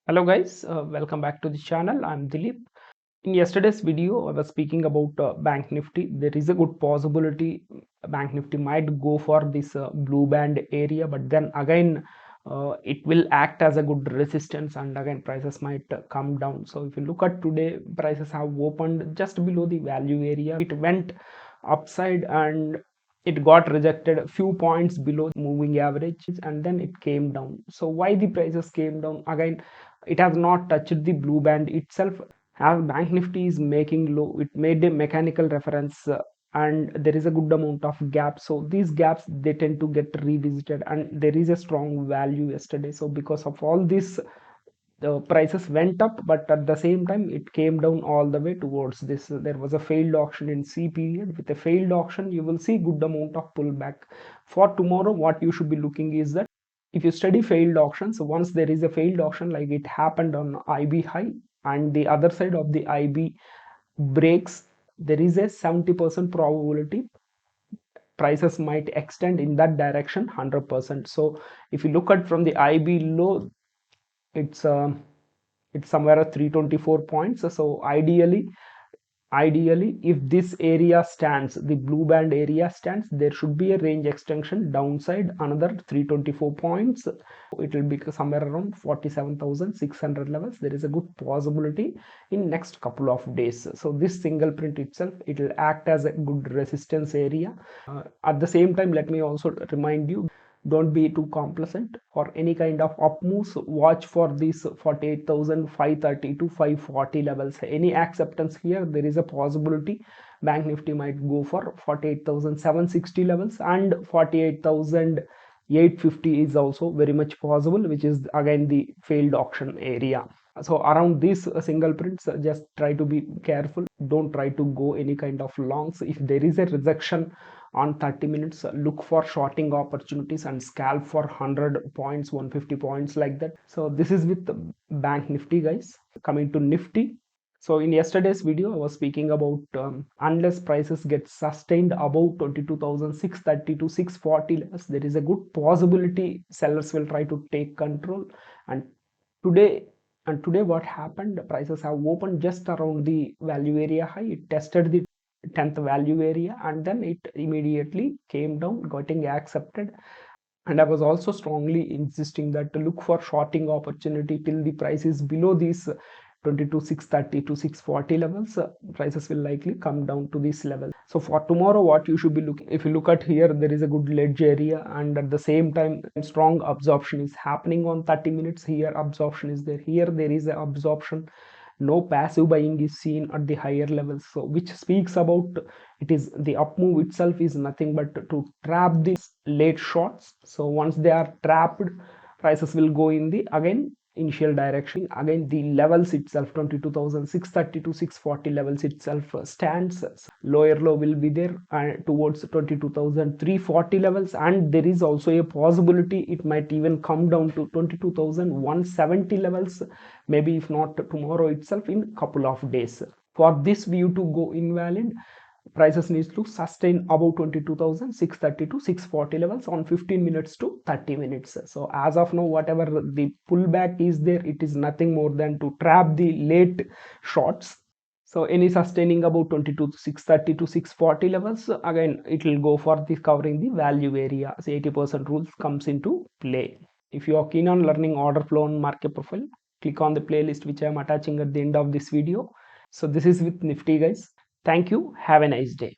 Hello guys, welcome back to the channel. I'm Dilip. In yesterday's video, I was speaking about Bank Nifty. There is a good possibility Bank Nifty might go for this blue band area, but then again, it will act as a good resistance, and again prices might come down. So if you look at today, prices have opened just below the value area. It went upside and it got rejected a few points below moving average, and then it came down. So why the prices came down? Again, it has not touched the blue band itself. As Bank Nifty is making low, it made a mechanical reference, and there is a good amount of gaps. So these gaps, they tend to get revisited, and there is a strong value yesterday. So because of all this, the prices went up, but at the same time it came down all the way towards this. There was a failed auction in C period. With a failed auction, you will see good amount of pullback. For tomorrow, what you should be looking is that if you study failed auctions, once there is a failed auction like it happened on IB high and the other side of the IB breaks, there is a 70% probability prices might extend in that direction 100%. So if you look at from the IB low, it's somewhere at 324 points. So ideally if this area stands, the blue band area stands, there should be a range extension downside another 324 points. It will be somewhere around 47,600 levels. There is a good possibility in next couple of days. So this single print itself, it will act as a good resistance area. At the same time, let me also remind you, don't be too complacent for any kind of up moves. Watch for these 48,530 to 540 levels. Any acceptance here, there is a possibility Bank Nifty might go for 48,760 levels, and 48,850 is also very much possible, which is again the failed auction area. So around these single prints, just try to be careful. Don't try to go any kind of longs. If there is a rejection on 30 minutes, look for shorting opportunities and scalp for 100 points, 150 points, like that. So this is with Bank Nifty, guys. Coming to Nifty, so in yesterday's video I was speaking about unless prices get sustained above 22,630 to 640 levels, there is a good possibility sellers will try to take control. And today what happened, prices have opened just around the value area high. It tested the 10th value area and then it immediately came down, getting accepted. And I was also strongly insisting that to look for shorting opportunity till the price is below these 22,630 to 640 levels. Prices will likely come down to this level. So for tomorrow, what you should be looking, if you look at here, there is a good ledge area, and at the same time strong absorption is happening on 30 minutes. Here absorption is there, here there is a absorption. No passive buying is seen at the higher levels, so which speaks about it is the up move itself is nothing but to trap these late shorts. So once they are trapped, prices will go in the again initial direction. Again the levels itself, 22,630 to 640 levels itself stands. Lower low will be there towards 22,340 levels, and there is also a possibility it might even come down to 22,170 levels, maybe if not tomorrow itself, in couple of days. For this view to go invalid, prices needs to sustain above 22,630 to 640 levels on 15 minutes to 30 minutes. So as of now, whatever the pullback is there, it is nothing more than to trap the late shorts. So any sustaining about 22,630 to 640 levels, again it will go for the covering the value area. So 80% rule comes into play. If you are keen on learning order flow and market profile, click on the playlist which I am attaching at the end of this video. So this is with Nifty, guys. Thank you. Have a nice day.